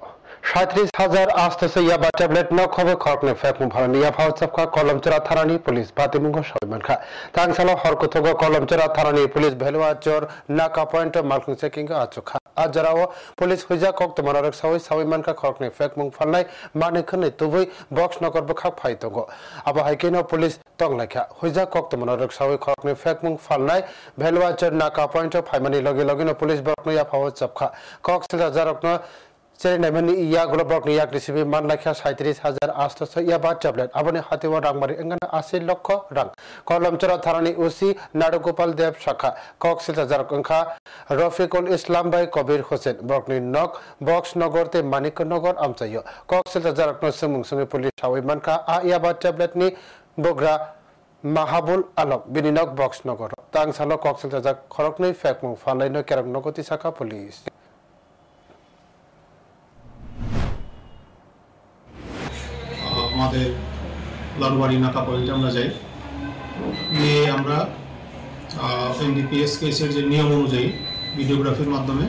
37,000 आस्तसे याबा tablet न खबर खरकने फेकमुं भारनि याफाव चपका कलमचरा थानानि पुलिस बातिमुंगो सयमानखा तांसालो हरकथगो कलमचरा थानानि पुलिस भेलुआ चोर नाका पॉइंट मार्किंग चेकिंग आचुखा आजराव पुलिस हुइजा कक तमनारक सावैमानखा खरकने फेकमुं फालनाय मानेखने तुबै बक्स नगर बखा फाइतंगो अब हाइकेनो पुलिस तंगलाखा हुइजा कक तमनारक सावै खरकने फेकमुं फालनाय भेलुआ चोर नाका पॉइंट फाइमानि लगे लगेनो पुलिस बरकनो याफाव चपखा कक सेजारकनो Cerenamani iya global ni yak resibi man lakha 37,000 800 yaba tablet abone hatiwa rangmari engana 80 lakh rang kolomchara tharani usi Nadagopal Dev Shakha koksil hajar kangkha Rafiqul Islam bai Kabir Hussain Brokni nok box nagorte Manik Nagar amchayo koksil hajar no sumung sungi police hawi manka a yaba tablet ni bogra Mahabul Alok bininok box nagar tang salo koksil hajar khorokni fakmung falai no kerang nogoti saka police আমাদের লালবাড়ি নাকা পয়েন্টে আমরা যাই গিয়ে আমরা NDPS কেসের যে নিয়ম অনুযায়ী ভিডিওগ্রাফির মাধ্যমে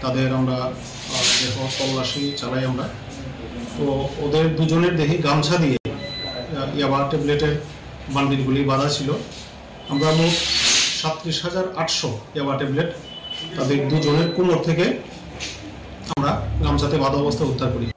তাদের আমরা তল্লাশি চালাই আমরা তো ওদের দুজনের দেখি গামছা দিয়ে ইয়াবা ট্যাবলেটের বান্ডিলগুলি বাঁধা ছিল আমরা মোট 37,800 ইয়াবা ট্যাবলেট তাদের দুজনের কোমর থেকে আমরা গামছাতে বাঁধা অবস্থায় উদ্ধার করি